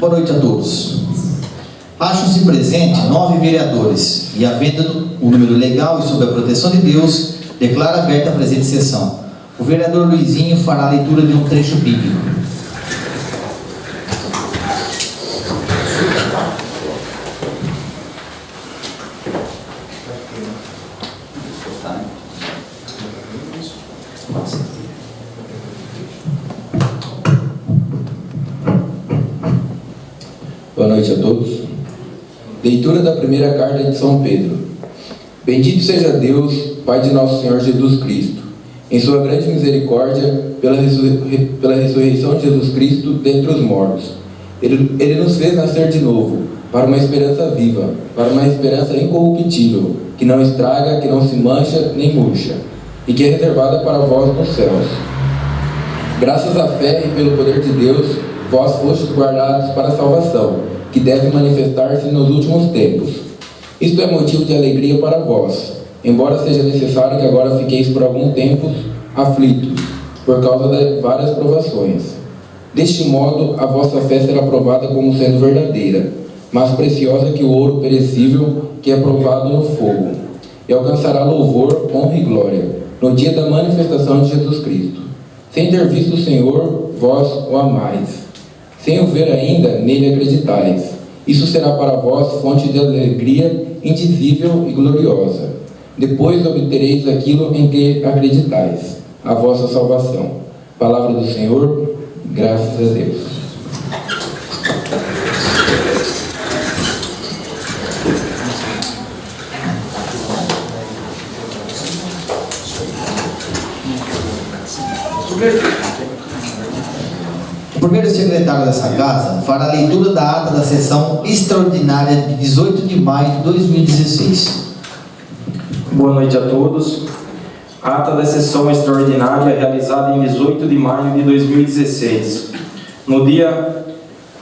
Boa noite a todos. Acham-se presentes 9 vereadores e, havendo o número legal e sob a proteção de Deus, declaro aberta a presente sessão. O vereador Luizinho fará a leitura de um trecho bíblico. Boa noite a todos. Leitura da primeira carta de São Pedro. Bendito seja Deus, Pai de nosso Senhor Jesus Cristo, em sua grande misericórdia, pela ressurreição de Jesus Cristo dentre os mortos. Ele nos fez nascer de novo, para uma esperança viva, para uma esperança incorruptível, que não estraga, que não se mancha nem murcha, e que é reservada para vós nos céus. Graças à fé e pelo poder de Deus, vós fostes guardados para a salvação, que deve manifestar-se nos últimos tempos. Isto é motivo de alegria para vós, embora seja necessário que agora fiqueis por algum tempo aflitos, por causa de várias provações. Deste modo, a vossa fé será provada como sendo verdadeira, mais preciosa que o ouro perecível, que é provado no fogo, e alcançará louvor, honra e glória, no dia da manifestação de Jesus Cristo. Sem ter visto o Senhor, vós o amais. Sem o ver ainda, nele acreditais. Isso será para vós fonte de alegria indizível e gloriosa. Depois obtereis aquilo em que acreditais, a vossa salvação. Palavra do Senhor, graças a Deus. O primeiro secretário dessa casa fará a leitura da ata da sessão extraordinária de 18 de maio de 2016. Boa noite a todos. Ata da sessão extraordinária realizada em 18 de maio de 2016. No dia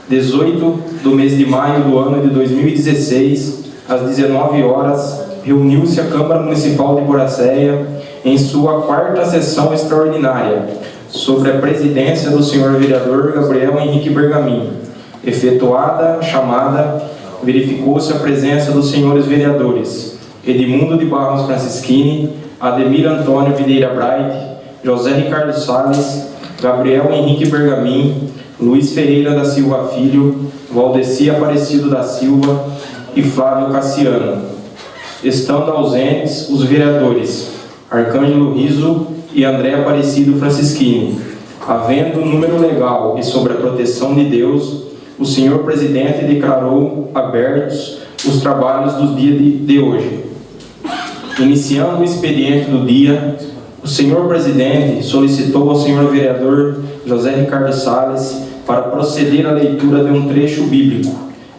18 do mês de maio do ano de 2016, às 19 horas, reuniu-se a Câmara Municipal de Boracéia em sua 4ª sessão extraordinária, sobre a presidência do senhor vereador Gabriel Henrique Bergamin. Efetuada a chamada, verificou-se a presença dos senhores vereadores Edmundo de Barros Francischini, Ademir Antônio Videira Bright, José Ricardo Salles, Gabriel Henrique Bergamin, Luiz Ferreira da Silva Filho, Valdeci Aparecido da Silva e Flávio Cassiano. Estando ausentes os vereadores Arcângelo Riso e André Aparecido Francischini. Havendo número legal e sob a proteção de Deus, o senhor presidente declarou abertos os trabalhos do dia de hoje. Iniciando o expediente do dia, o senhor presidente solicitou ao senhor vereador José Ricardo Salles para proceder à leitura de um trecho bíblico.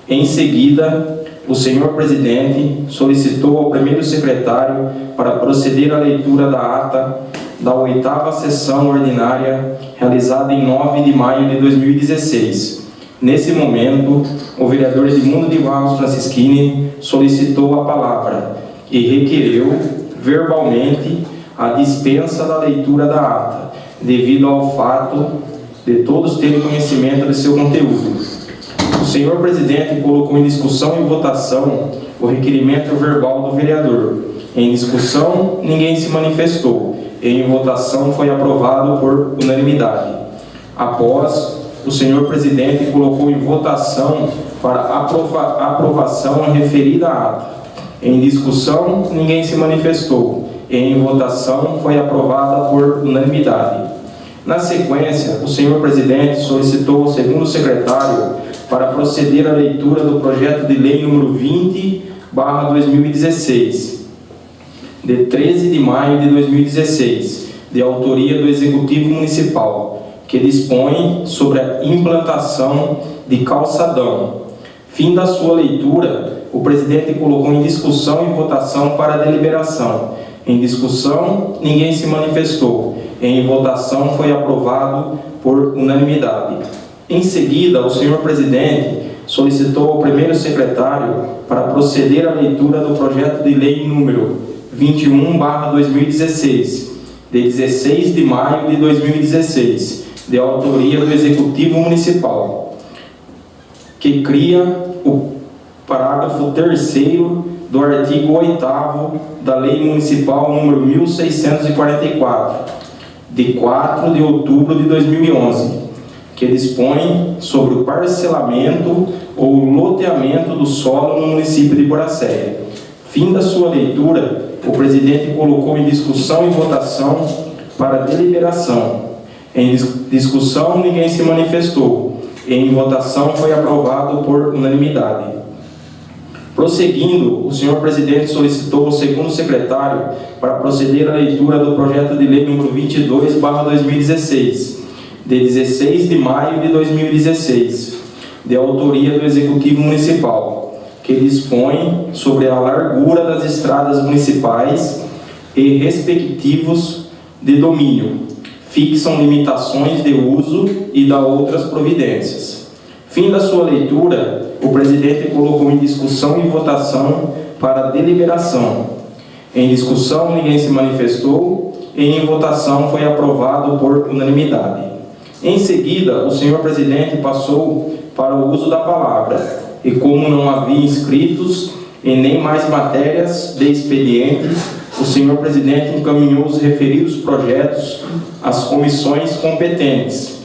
Em seguida, o senhor presidente solicitou ao primeiro secretário para proceder à leitura da ata da 8ª sessão ordinária, realizada em 9 de maio de 2016. Nesse momento, o vereador Edmundo de Barros Francischini solicitou a palavra e requereu, verbalmente, a dispensa da leitura da ata, devido ao fato de todos terem conhecimento de seu conteúdo. O senhor presidente colocou em discussão e votação o requerimento verbal do vereador. Em discussão, ninguém se manifestou. Em votação foi aprovado por unanimidade. Após, o senhor presidente colocou em votação para aprovação a referida ata. Em discussão, ninguém se manifestou. Em votação foi aprovada por unanimidade. Na sequência, o senhor presidente solicitou ao segundo secretário para proceder à leitura do projeto de lei número 20/2016, de 13 de maio de 2016, de autoria do Executivo Municipal, que dispõe sobre a implantação de calçadão. Fim da sua leitura, o presidente colocou em discussão e votação para deliberação. Em discussão, ninguém se manifestou. Em votação, foi aprovado por unanimidade. Em seguida, o senhor presidente solicitou ao primeiro secretário para proceder à leitura do projeto de lei número 21/2016, de 16 de maio de 2016, de autoria do Executivo Municipal. que cria o parágrafo 3º do artigo 8º da Lei Municipal número 1644, de 4 de outubro de 2011, que dispõe sobre o parcelamento ou loteamento do solo no município de Boracéia. Fim da sua leitura, o presidente colocou em discussão e votação para deliberação. Em discussão, ninguém se manifestou. Em votação, foi aprovado por unanimidade. Prosseguindo, o senhor presidente solicitou ao segundo secretário para proceder à leitura do projeto de lei número 22/2016, de 16 de maio de 2016, de autoria do Executivo Municipal, que dispõe sobre a largura das estradas municipais e respectivos de domínio, fixam limitações de uso e dá outras providências. Fim da sua leitura, o presidente colocou em discussão e votação para deliberação. Em discussão, ninguém se manifestou e em votação foi aprovado por unanimidade. Em seguida, o senhor presidente passou para o uso da palavra e, como não havia inscritos e nem mais matérias de expediente, o senhor presidente encaminhou os referidos projetos às comissões competentes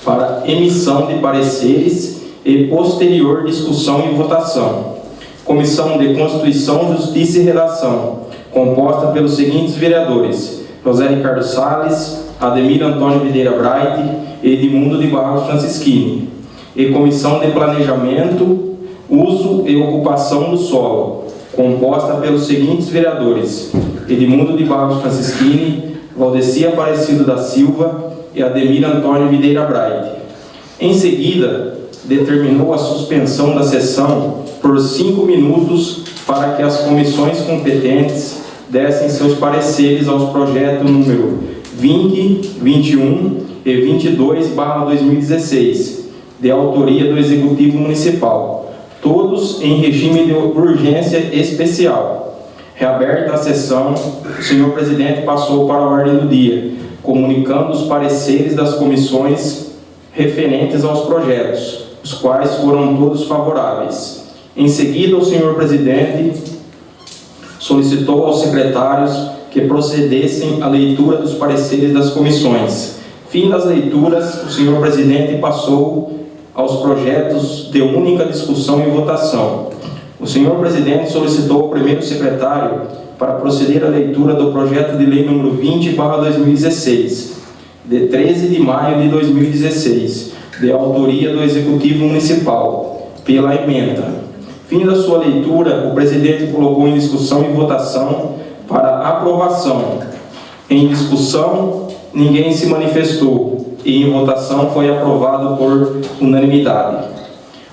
para emissão de pareceres e posterior discussão e votação. Comissão de Constituição, Justiça e Redação, composta pelos seguintes vereadores: José Ricardo Salles, Ademir Antônio Videira Bright e Edmundo de Barros Francisquini. E Comissão de Planejamento, Uso e Ocupação do Solo, composta pelos seguintes vereadores: Edmundo de Barros Francisquini, Valdeci Aparecido da Silva e Ademir Antônio Videira Bright. Em seguida, determinou a suspensão da sessão por 5 minutos para que as comissões competentes dessem seus pareceres aos projetos número 20, 21 e 22/2016, de autoria do Executivo Municipal, todos em regime de urgência especial. Reaberta a sessão, o senhor presidente passou para a ordem do dia, comunicando os pareceres das comissões referentes aos projetos, os quais foram todos favoráveis. Em seguida, o senhor presidente solicitou aos secretários que procedessem à leitura dos pareceres das comissões. Fim das leituras, o senhor presidente passou aos projetos de única discussão e votação. O senhor presidente solicitou ao primeiro secretário para proceder à leitura do projeto de lei número 20/2016, de 13 de maio de 2016, de autoria do Executivo Municipal, pela emenda. Fim da sua leitura, o presidente colocou em discussão e votação para aprovação. Em discussão, ninguém se manifestou e em votação foi aprovado por unanimidade.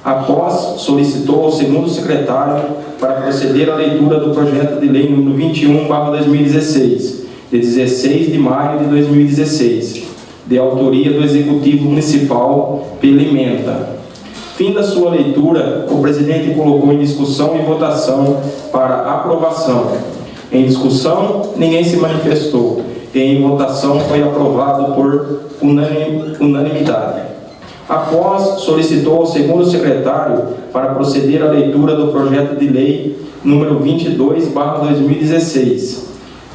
Após, solicitou ao segundo secretário para proceder à leitura do projeto de lei número 21/2016, de 16 de maio de 2016, de autoria do Executivo Municipal, pela emenda. Fim da sua leitura, o presidente colocou em discussão e votação para aprovação. Em discussão, ninguém se manifestou e em votação foi aprovado por unanimidade. Após, solicitou ao segundo secretário para proceder à leitura do projeto de lei número 22/2016,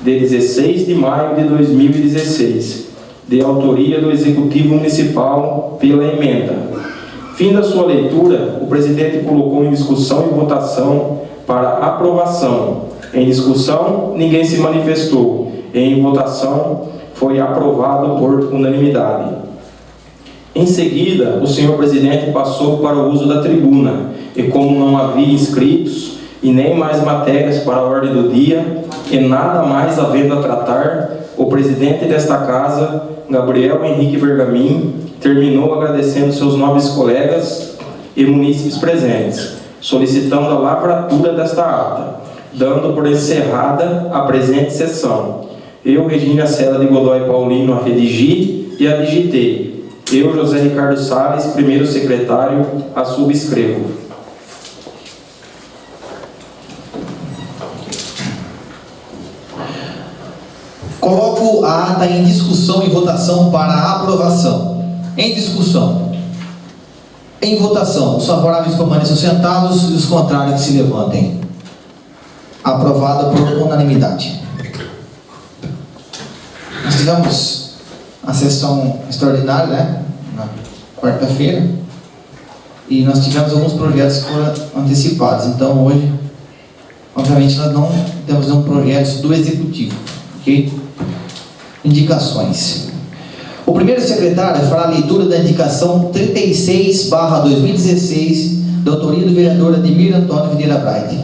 de 16 de maio de 2016, de autoria do Executivo Municipal, pela emenda. Fim da sua leitura, o presidente colocou em discussão e votação para aprovação. Em discussão, ninguém se manifestou. Em votação, foi aprovado por unanimidade. Em seguida, o senhor presidente passou para o uso da tribuna, e como não havia inscritos e nem mais matérias para a ordem do dia, e nada mais havendo a tratar, o presidente desta casa, Gabriel Henrique Bergamin, terminou agradecendo seus nobres colegas e munícipes presentes, solicitando a lavratura desta ata, dando por encerrada a presente sessão. Eu, Regina Cela de Godoy Paulino, a redigi e a digitei. Eu, José Ricardo Salles, primeiro secretário, a subscrevo. Coloco a ata em discussão e votação para aprovação. Em discussão. Em votação, os favoráveis permaneçam sentados e os contrários que se levantem. Aprovada por unanimidade. Nós tivemos a sessão extraordinária, né, na quarta-feira, e nós tivemos alguns projetos que foram antecipados. Então hoje, obviamente, nós não temos nenhum projeto do Executivo. Ok? Indicações. O primeiro secretário fará a leitura da indicação 36/2016, da autoria do vereador Ademir Antônio Videira Braide.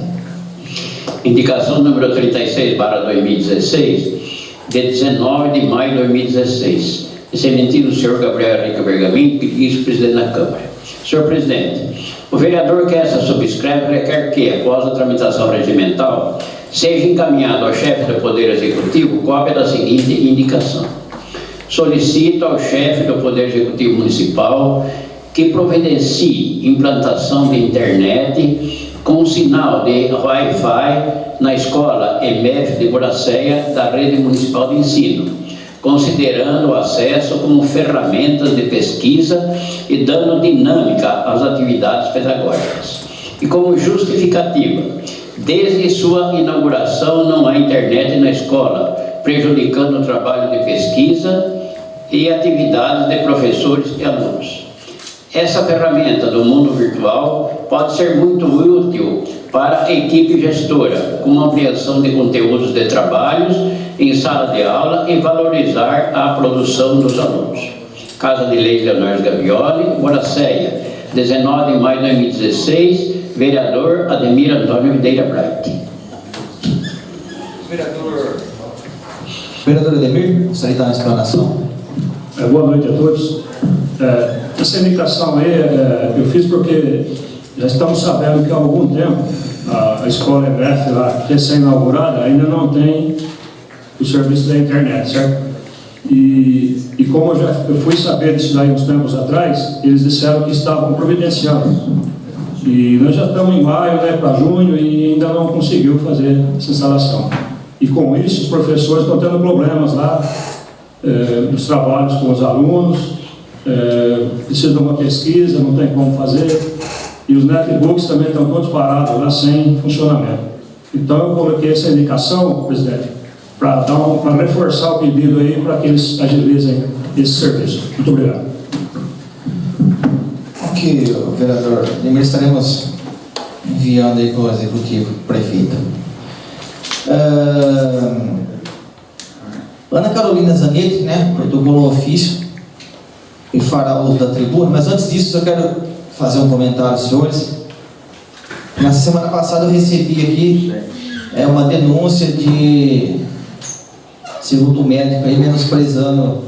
Indicação número 36/2016, de 19 de maio de 2016. Excelentíssimo o senhor Gabriel Henrique Bergamin, vice-presidente da Câmara. Senhor presidente, o vereador que essa subscreve requer que, após a tramitação regimental, seja encaminhado ao chefe do Poder Executivo cópia da seguinte indicação. Solicito ao chefe do Poder Executivo Municipal que providencie implantação de internet com sinal de Wi-Fi na escola EMEF de Boracéia da Rede Municipal de Ensino, considerando o acesso como ferramentas de pesquisa e dando dinâmica às atividades pedagógicas. E como justificativa, desde sua inauguração não há internet na escola, prejudicando o trabalho de pesquisa e atividades de professores e alunos. Essa ferramenta do mundo virtual pode ser muito útil para a equipe gestora, com ampliação de conteúdos de trabalhos em sala de aula e valorizar a produção dos alunos. Casa de Lei Leonardo Gavioli, Boracéia, 19 de maio de 2016, vereador Ademir Antônio Videira Braide. Vereador Ademir, gostaria de dar uma explanação? Boa noite a todos. Essa indicação aí eu fiz porque já estamos sabendo que há algum tempo a escola EMEF, lá, recém-inaugurada, ainda não tem o serviço da internet, certo? E como eu fui saber disso daí uns tempos atrás, eles disseram que estavam providenciando. E nós já estamos em maio, né, para junho, e ainda não conseguiu fazer essa instalação. E com isso, os professores estão tendo problemas lá, nos trabalhos com os alunos, precisa de uma pesquisa, não tem como fazer, e os netbooks também estão todos parados lá sem funcionamento. Então eu coloquei essa indicação, presidente, para reforçar o pedido aí, para que eles agilizem esse serviço. Muito obrigado. Ok, vereador Ademir, estaremos enviando aí para o Executivo, prefeito. Ana Carolina Zanetti, né, protocolou ofício e fará uso da tribuna, mas antes disso eu quero fazer um comentário, senhores. Na semana passada eu recebi aqui uma denúncia de, segundo o médico, aí, menosprezando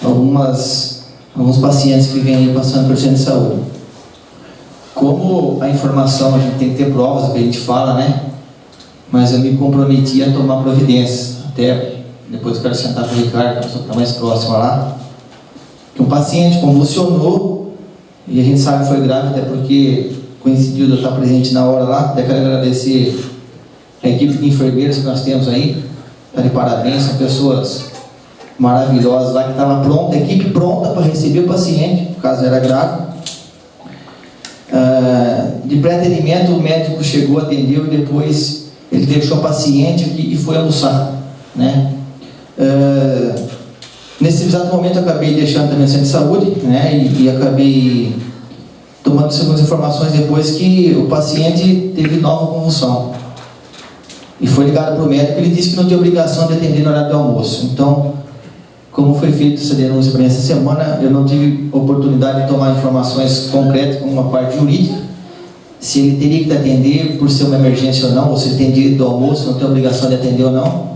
alguns pacientes que vêm aí passando por centro de saúde. Como a informação, a gente tem que ter provas, que a gente fala, né? Mas eu me comprometi a tomar providências, até depois eu quero sentar com o Ricardo, que a pessoa está mais próxima lá, que um paciente convulsionou, e a gente sabe que foi grave, até porque coincidiu de eu estar presente na hora lá. Até quero agradecer a equipe de enfermeiros que nós temos aí, está de parabéns, são pessoas maravilhosas lá, que estava pronta, a equipe pronta para receber o paciente, o caso era grave. De pré-atendimento, o médico chegou, atendeu e depois ele deixou o paciente aqui e foi almoçar, né? Nesse exato momento eu acabei deixando também o centro de saúde, né, e acabei tomando segundas informações depois que o paciente teve nova convulsão e foi ligado para o médico. Ele disse que não tinha obrigação de atender no horário do almoço. Então, como foi feita essa denúncia para mim essa semana, eu não tive oportunidade de tomar informações concretas com uma parte jurídica, se ele teria que atender por ser uma emergência ou não, ou se ele tem direito do almoço, não tem obrigação de atender ou não.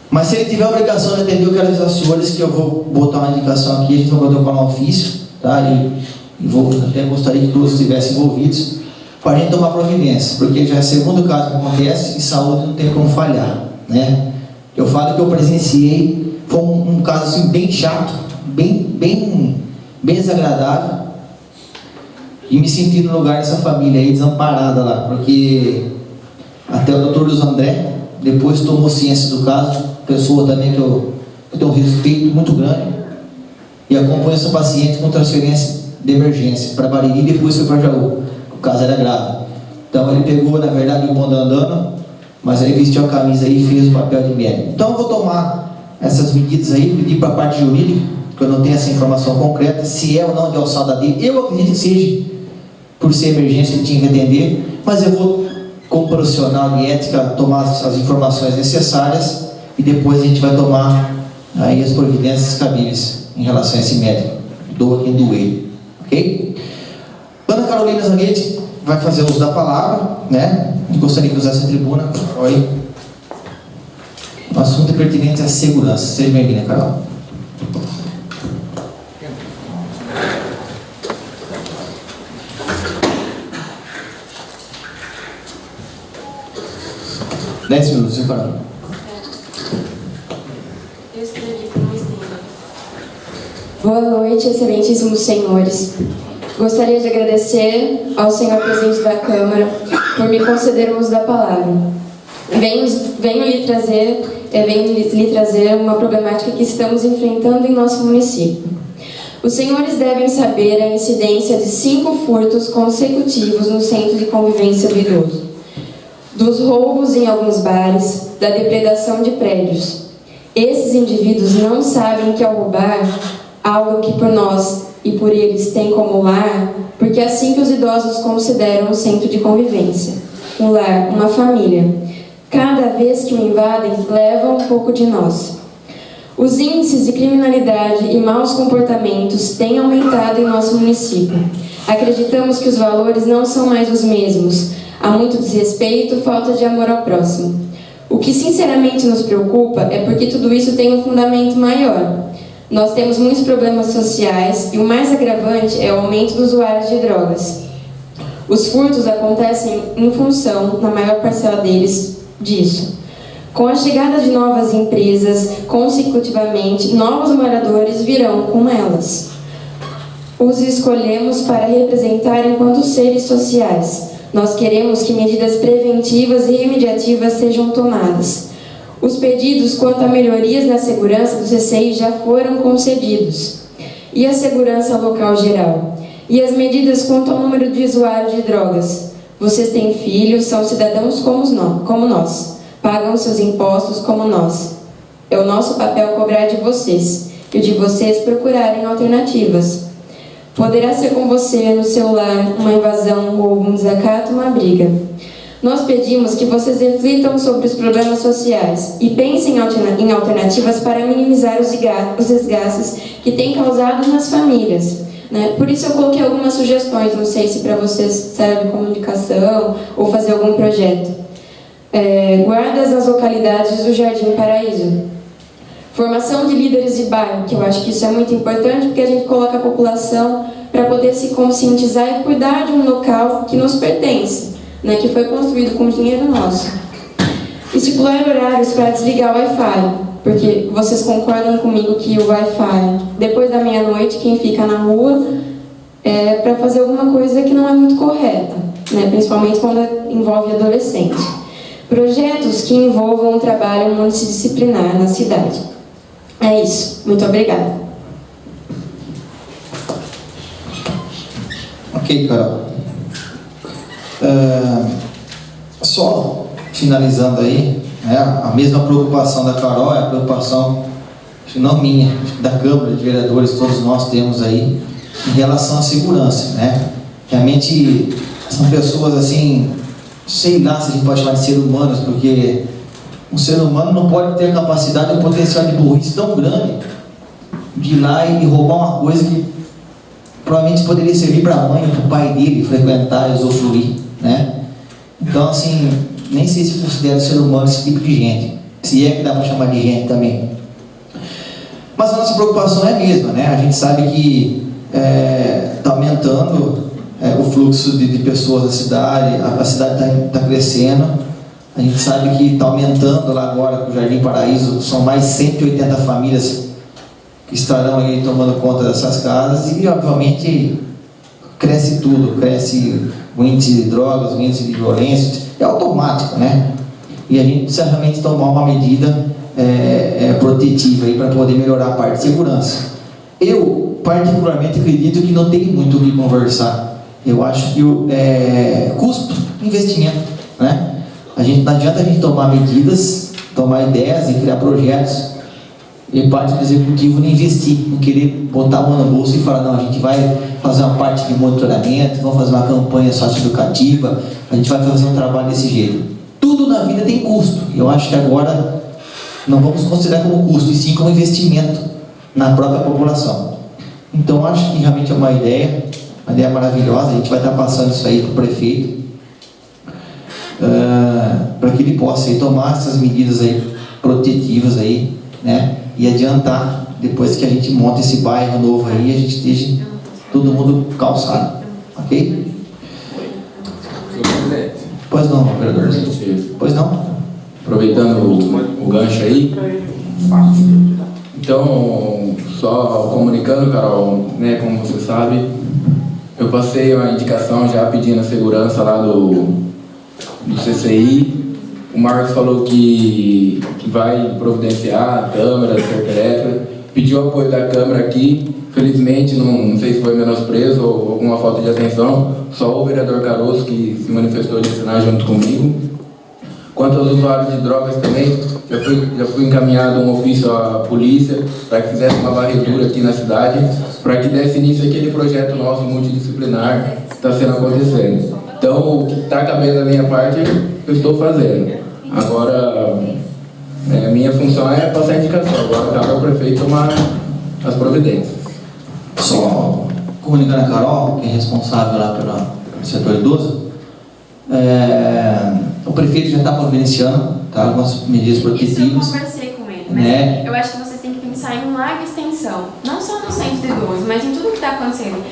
Mas se ele tiver a obrigação de atender, eu quero avisar os senhores que eu vou botar uma indicação aqui, a gente vai protocolar um ofício, tá? E até gostaria que todos estivessem envolvidos, para a gente tomar providência, porque já é o segundo caso que acontece e saúde não tem como falhar, né? Eu falo que eu presenciei, foi um caso assim, bem chato, bem desagradável, e me senti no lugar dessa família aí, desamparada lá, porque até o Dr. Luiz André depois tomou ciência do caso, pessoa também que eu tenho um respeito muito grande, e acompanho essa paciente com transferência de emergência para Bariri e depois foi para Jaú. O caso era grave. Então ele pegou, na verdade, o bonde andando, mas aí vestiu a camisa aí e fez o papel de médico. Então eu vou tomar essas medidas aí, pedir para a parte jurídica, porque eu não tenho essa informação concreta, se é ou não de alçada dele. Eu acredito que seja, por ser emergência, ele tinha que atender, mas eu vou, como profissional de ética, tomar as informações necessárias e depois a gente vai tomar aí as providências cabíveis em relação a esse médico. Doa quem doer, ok? Ana Carolina Zanetti vai fazer uso da palavra, né? Eu gostaria de usar essa tribuna. Oi. O assunto é pertinente à segurança. Seja bem-vinda, Carol. Dez minutos, viu, Carol? Eu escrevi para não estender. Boa noite, excelentíssimos senhores. Gostaria de agradecer ao senhor presidente da Câmara por me conceder o uso da palavra. Venho lhe trazer uma problemática que estamos enfrentando em nosso município. Os senhores devem saber a incidência de 5 furtos consecutivos no centro de convivência do idoso, dos roubos em alguns bares, da depredação de prédios. Esses indivíduos não sabem que ao roubar algo que por nós e por eles tem como lar, porque é assim que os idosos consideram um centro de convivência, um lar, uma família. Cada vez que o invadem, levam um pouco de nós. Os índices de criminalidade e maus comportamentos têm aumentado em nosso município. Acreditamos que os valores não são mais os mesmos. Há muito desrespeito, falta de amor ao próximo. O que sinceramente nos preocupa é porque tudo isso tem um fundamento maior. Nós temos muitos problemas sociais e o mais agravante é o aumento dos usuários de drogas. Os furtos acontecem em função, na maior parcela deles, disso. Com a chegada de novas empresas, consecutivamente, novos moradores virão com elas. Os escolhemos para representar enquanto seres sociais. Nós queremos que medidas preventivas e remediativas sejam tomadas. Os pedidos quanto a melhorias na segurança do CCI já foram concedidos. E a segurança local geral? E as medidas quanto ao número de usuários de drogas? Vocês têm filhos, são cidadãos como nós. Pagam seus impostos como nós. É o nosso papel cobrar de vocês. E o de vocês procurarem alternativas. Poderá ser com você, no seu lar, uma invasão, um roubo, um desacato, uma briga. Nós pedimos que vocês reflitam sobre os problemas sociais e pensem em alternativas para minimizar os desgastes que têm causado nas famílias. Né? Por isso eu coloquei algumas sugestões, não sei se para vocês serve como indicação ou fazer algum projeto. Guardas nas localidades do Jardim Paraíso. Formação de líderes de bairro, que eu acho que isso é muito importante, porque a gente coloca a população para poder se conscientizar e cuidar de um local que nos pertence, né, que foi construído com dinheiro nosso. Estipular horários para desligar o Wi-Fi, porque vocês concordam comigo que o Wi-Fi, depois da meia-noite, quem fica na rua, é para fazer alguma coisa que não é muito correta, né, principalmente quando envolve adolescente. Projetos que envolvam um trabalho multidisciplinar na cidade. É isso. Muito obrigada. Ok, Carol. Só finalizando aí, né, a mesma preocupação da Carol é a preocupação, acho que não minha, acho que da Câmara de Vereadores, todos nós temos aí, em relação à segurança, né? Realmente são pessoas assim, sei lá se a gente pode chamar de ser humanos, porque um ser humano não pode ter capacidade ou potencial de burrice tão grande de ir lá e roubar uma coisa que provavelmente poderia servir para a mãe ou para o pai dele frequentar e usufruir, né? Então, assim, nem sei se considera ser humano esse tipo de gente, se é que dá para chamar de gente também. Mas a nossa preocupação é a mesma, né? A gente sabe que está aumentando o fluxo de pessoas da cidade, a cidade está crescendo. A gente sabe que está aumentando lá agora com o Jardim Paraíso, são mais 180 famílias que estarão aí tomando conta dessas casas e, obviamente, cresce tudo, cresce o índice de drogas, o índice de violência, é automático, né? E a gente precisa realmente tomar uma medida protetiva aí para poder melhorar a parte de segurança. Eu particularmente acredito que não tem muito o que conversar. Eu acho que custo, investimento, né? Não adianta a gente tomar medidas, tomar ideias e criar projetos e parte do executivo não investir, não querer botar a mão no bolso e falar, não, a gente vai fazer uma parte de monitoramento, vamos fazer uma campanha socioeducativa, a gente vai fazer um trabalho desse jeito. Tudo na vida tem custo. Eu acho que agora não vamos considerar como custo, e sim como investimento na própria população. Então acho que realmente é uma ideia maravilhosa. A gente vai estar passando isso aí para o prefeito, para que ele possa aí tomar essas medidas aí protetivas aí, né? E adiantar, depois que a gente monta esse bairro novo aí, a gente esteja todo mundo calçado, ok? Pois não, vereador. Pois não? Aproveitando o gancho aí, então, só comunicando, Carol, né, como você sabe, eu passei uma indicação já pedindo a segurança lá do CCI. O Marcos falou que vai providenciar a câmera, cerca elétrica, pediu apoio da câmera aqui. Felizmente, não sei se foi menosprezo ou alguma falta de atenção, só o vereador Caroço que se manifestou de assinar junto comigo. Quanto aos usuários de drogas também, já fui encaminhado um ofício à polícia para que fizesse uma varredura aqui na cidade, para que desse início àquele projeto nosso multidisciplinar que está sendo acontecendo. Então, o que está cabendo da minha parte, eu estou fazendo. Agora, a minha função é passar a indicação. Agora cabe ao prefeito tomar as providências. Só comunicando a Carol, que é responsável lá pelo setor idoso, o prefeito já está providenciando, tá, algumas medidas protetivas. Isso eu conversei com ele, mas né? Eu acho que vocês têm que pensar em larga extensão, não só no centro de idoso, mas em tudo que está acontecendo.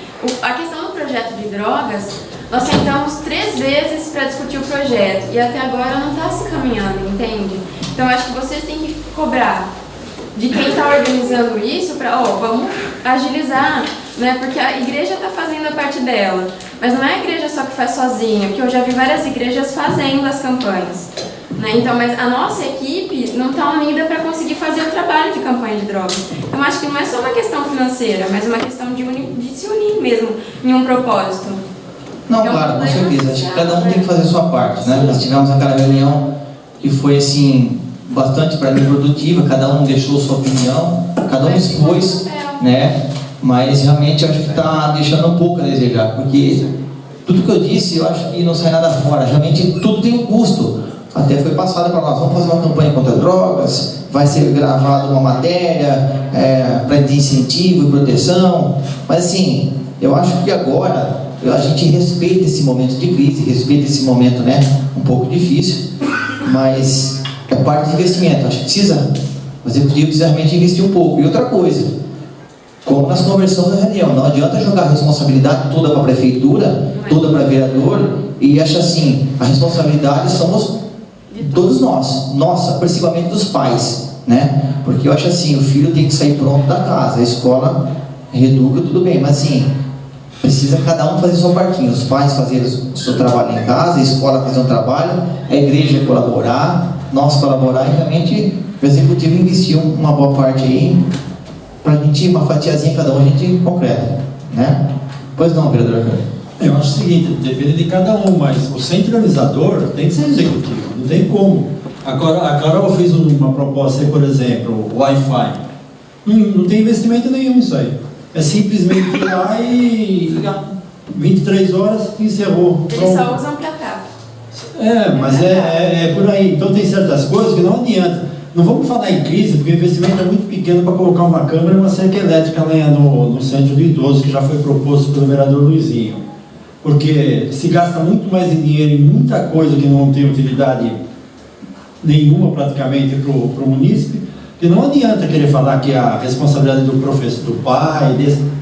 A questão do projeto de drogas, nós sentamos 3 vezes para discutir o projeto e até agora não está se caminhando, entende? Então acho que vocês têm que cobrar de quem está organizando isso para, vamos agilizar, né? Porque a igreja está fazendo a parte dela, mas não é a igreja só que faz sozinha, porque eu já vi várias igrejas fazendo as campanhas, né? Então, mas a nossa equipe não está unida para conseguir fazer o trabalho de campanha de drogas. Então acho que não é só uma questão financeira, mas uma questão de se unir mesmo em um propósito. Não, claro, com certeza. Acho que cada um tem que fazer a sua parte, né? Nós tivemos aquela reunião que foi, assim, bastante para mim produtiva, cada um deixou sua opinião, cada um expôs, né? Mas realmente eu acho que está deixando um pouco a desejar, porque tudo que eu disse, eu acho que não sai nada fora. Realmente tudo tem um custo. Até foi passado para nós, vamos fazer uma campanha contra drogas, vai ser gravada uma matéria para de incentivo e proteção. Mas assim, eu acho que agora a gente respeita esse momento de crise, respeita esse momento, né, um pouco difícil, mas é parte de investimento. Acho que o executivo precisa realmente investir um pouco. E outra coisa, como nós conversamos na reunião, não adianta jogar a responsabilidade toda para a prefeitura, toda para o vereador, e acha assim, a responsabilidade somos todos nós, nossa, principalmente dos pais, né? Porque eu acho assim, o filho tem que sair pronto da casa, a escola reeduca, tudo bem, mas assim, precisa cada um fazer sua partinha, os pais fazerem o seu trabalho em casa, a escola fazer um trabalho, a igreja colaborar, nós colaborar e realmente o executivo investir uma boa parte aí, para a gente, uma fatiazinha cada um, a gente concreta, né? Pois não, vereador? Eu acho o seguinte, depende de cada um, mas o centralizador tem que ser executivo, não tem como. Agora, a Carol fez uma proposta aí, por exemplo, Wi-Fi. Não tem investimento nenhum isso aí. É simplesmente ir lá e 23 horas e encerrou. Eles só usam para cá. Mas é por aí. Então tem certas coisas que não adianta. Não vamos falar em crise, porque o investimento é muito pequeno para colocar uma câmera e uma cerca elétrica lá no centro do idoso, que já foi proposto pelo vereador Luizinho. Porque se gasta muito mais dinheiro em muita coisa que não tem utilidade nenhuma praticamente para o munícipe, que não adianta querer falar que a responsabilidade do professor, do pai,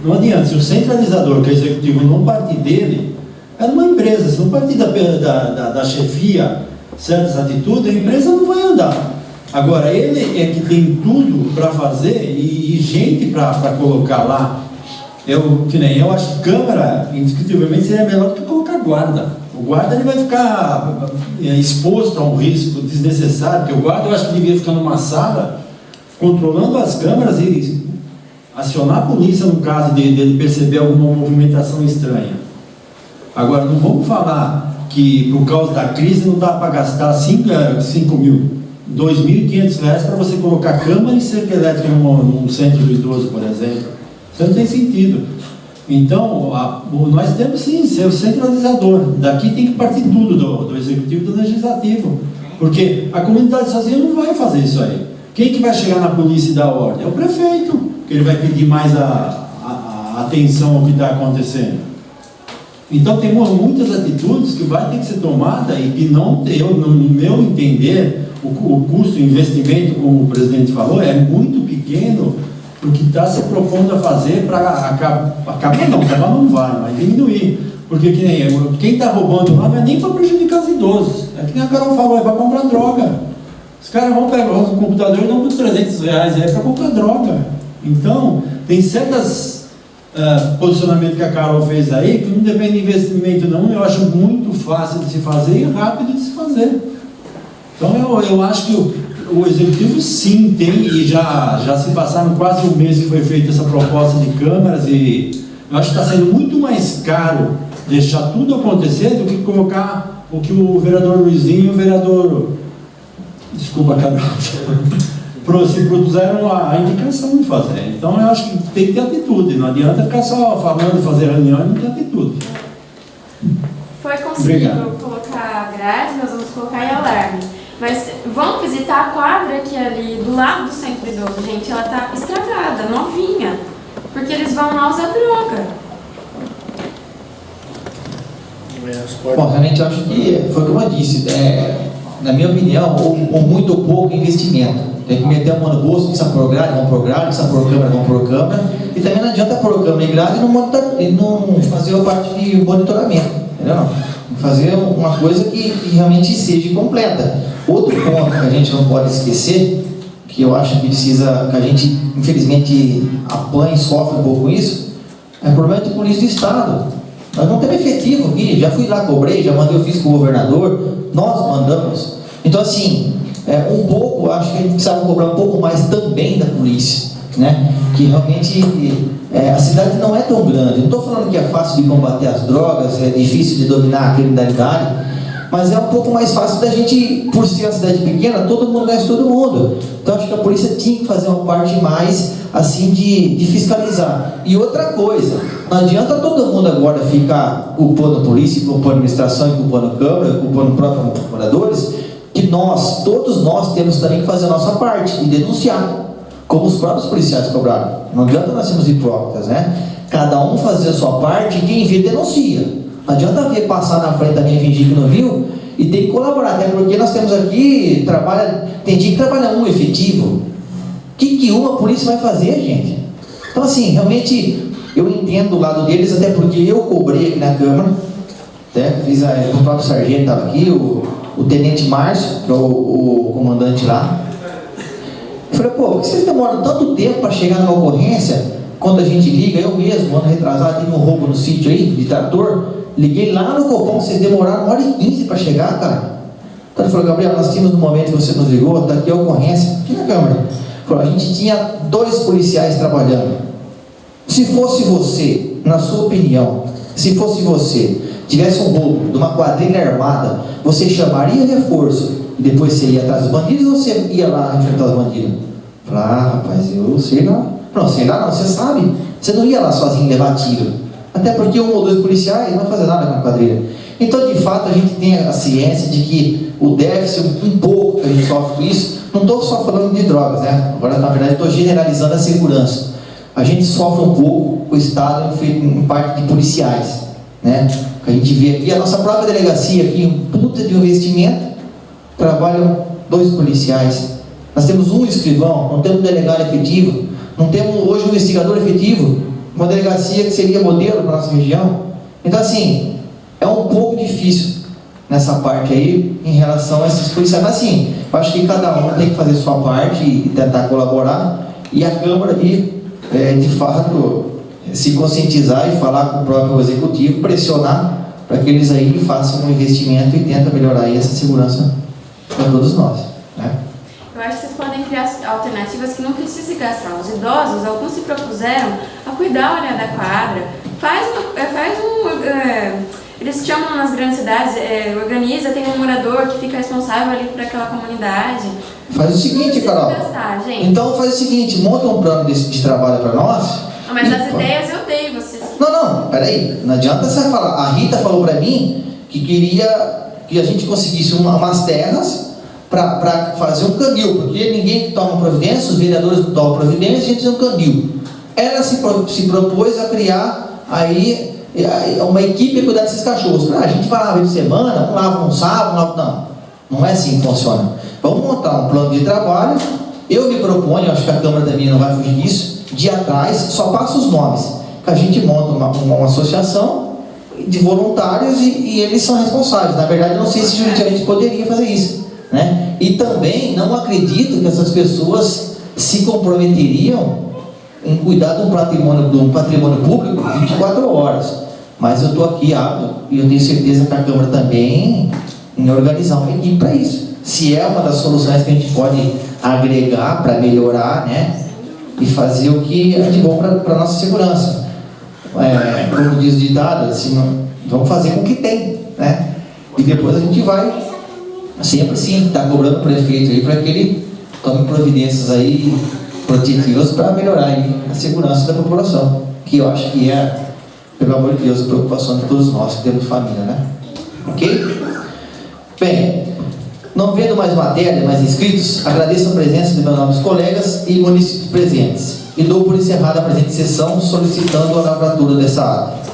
não adianta. Se o centralizador, que é executivo, não partir dele, é numa empresa. Se não partir da chefia certas atitudes, a empresa não vai andar. Agora, ele é que tem tudo para fazer e gente para colocar lá. Eu acho que câmera, indiscutivelmente, seria melhor do que colocar guarda. O guarda ele vai ficar exposto a um risco desnecessário, porque o guarda eu acho que devia ficar numa sala controlando as câmeras e acionar a polícia no caso dele perceber alguma movimentação estranha. Agora, não vamos falar que por causa da crise não dá para gastar 5 mil, R$2.500 para você colocar câmera e cerca elétrica num centro do idoso, por exemplo. Isso não tem sentido. Então, nós temos sim ser o centralizador. Daqui tem que partir tudo do executivo e do legislativo. Porque a comunidade sozinha não vai fazer isso aí. Quem que vai chegar na polícia e dar ordem? É o prefeito, que ele vai pedir mais a atenção ao que está acontecendo. Então, tem muitas atitudes que vai ter que ser tomada e que não, no meu entender, o custo, o investimento, como o presidente falou, é muito pequeno o que está se propondo a fazer para acabar não vai, mas diminuir. Porque quem está roubando lá não é nem para prejudicar os idosos. É que nem a Carol falou, é para comprar droga. Os caras vão pegar o computador e dão por R$300, é para comprar droga. Então, tem certos posicionamentos que a Carol fez aí, que não depende de investimento não, eu acho muito fácil de se fazer e rápido de se fazer. Então, eu acho que o executivo sim tem, e já se passaram quase um mês que foi feita essa proposta de câmaras, e eu acho que está sendo muito mais caro deixar tudo acontecer do que colocar o que o vereador Luizinho e o vereador, desculpa, Carol, se propuseram a indicação de fazer. Então eu acho que tem que ter atitude, não adianta ficar só falando, fazer reunião e não ter atitude. Foi conseguido colocar grade, nós vamos colocar em alarme. Mas vamos visitar a quadra que é ali do lado do centro idoso, gente, ela tá estragada, novinha, porque eles vão lá usar droga. Bom, realmente eu acho que foi como eu disse, na minha opinião, ou muito ou pouco investimento. Tem que meter a mão no bolso, precisa pôr grade, vamos pôr grade, precisa pôr câmera, vamos pôr câmera, e também não adianta pôr câmera em grade e não fazer a parte de monitoramento, entendeu? Fazer uma coisa que realmente seja completa. Outro ponto que a gente não pode esquecer, que eu acho que precisa, que a gente infelizmente apanha e sofre um pouco com isso, é o problema de polícia do Estado. Nós não temos efetivo aqui, já fui lá, cobrei, já mandei ofício com o governador, nós mandamos. Então assim, um pouco, acho que a gente precisava cobrar um pouco mais também da polícia, né? Que realmente a cidade não é tão grande. Não estou falando que é fácil de combater as drogas, é difícil de dominar a criminalidade, mas é um pouco mais fácil da gente, por ser uma cidade pequena, todo mundo conhece todo mundo. Então acho que a polícia tinha que fazer uma parte mais assim de fiscalizar. E outra coisa, não adianta todo mundo agora ficar culpando a polícia, culpando a administração, culpando a Câmara, culpando os próprios moradores, que todos nós temos também que fazer a nossa parte e denunciar, como os próprios policiais cobraram. Não adianta nós sermos hipócritas, né? Cada um fazer a sua parte e quem vê denuncia. Não adianta ver passar na frente também e fingir que não viu, e tem que colaborar, até porque nós temos aqui, tem dia que trabalha um efetivo. O que uma polícia vai fazer, gente? Então assim, realmente, eu entendo o lado deles, até porque eu cobrei aqui na Câmara, fiz o próprio sargento estava aqui, o tenente Márcio, que é o comandante lá. Eu falei, por que vocês demoram tanto tempo para chegar na ocorrência? Quando a gente liga, eu mesmo, ano retrasado, tive um roubo no sítio aí, de trator, liguei lá no Copom, vocês demoraram 1h15 para chegar, cara. Então ele falou, Gabriel, nós tínhamos no momento que você nos ligou, está aqui a ocorrência, aqui na Câmara. Ele falou, a gente tinha 2 policiais trabalhando. Se fosse você, na sua opinião, se fosse você, tivesse um roubo de uma quadrilha armada, você chamaria reforço e depois você ia atrás dos bandidos ou você ia lá enfrentar os bandidos? Eu falei, rapaz, eu sei lá. Não, sei lá não, você sabe. Você não ia lá sozinho levar tiro. Até porque 1 ou 2 policiais não vai fazer nada com a quadrilha. Então, de fato, a gente tem a ciência de que o déficit, um pouco que a gente sofre com isso, não estou só falando de drogas, né? Agora, na verdade, estou generalizando a segurança. A gente sofre um pouco com o Estado em parte de policiais, né? A gente vê aqui, a nossa própria delegacia aqui, um puta de investimento, trabalham 2 policiais. Nós temos um escrivão, não temos um delegado efetivo, não temos hoje um investigador efetivo, uma delegacia que seria modelo para a nossa região. Então assim, é um pouco difícil nessa parte aí, em relação a esses policiais. Mas assim, eu acho que cada um tem que fazer sua parte e tentar colaborar, e a Câmara aí, de fato, se conscientizar e falar com o próprio Executivo, pressionar para que eles aí façam um investimento e tentem melhorar aí essa segurança para todos nós, né? Eu acho que vocês podem criar alternativas que não precisa gastar. Os idosos, alguns se propuseram a cuidar da quadra, eles chamam nas grandes cidades, organiza, tem um morador que fica responsável ali por aquela comunidade. Faz o seguinte, Carol. Gastar, gente. Então faz o seguinte, monta um plano de trabalho para nós. Não, mas as ideias eu dei, vocês. Não, peraí. Não adianta você falar. A Rita falou para mim que queria que a gente conseguisse umas terras para fazer um canil, porque ninguém toma providência, os vereadores não tomam providência, a gente fez um canil. Ela se propôs a criar aí uma equipe para cuidar desses cachorros. A gente vai lá uma semana, um lava um sábado, um lava... Não é assim que funciona. Vamos montar um plano de trabalho. Eu me proponho, acho que a Câmara também não vai fugir disso, de ir atrás, só passa os nomes, que a gente monta uma associação de voluntários e eles são responsáveis. Na verdade, eu não sei se juridicamente poderia fazer isso, né? E também não acredito que essas pessoas se comprometeriam em cuidar de um patrimônio público 24 horas. Mas eu estou aqui apto e eu tenho certeza que a Câmara também em organizar uma equipe para isso. Se é uma das soluções que a gente pode agregar para melhorar, né? E fazer o que é de bom para a nossa segurança. Como diz o ditado, assim, vamos fazer com o que tem, né? E depois a gente vai sempre sim estar cobrando o prefeito aí para que ele tome providências aí protetivas para melhorar aí a segurança da população, que eu acho que é, pelo amor de Deus, a preocupação de todos nós que temos família, né? Ok? Bem, não vendo mais matéria, mais inscritos, agradeço a presença de meus nobres colegas e munícipes presentes e dou por encerrada a presente sessão solicitando a lavratura dessa ata.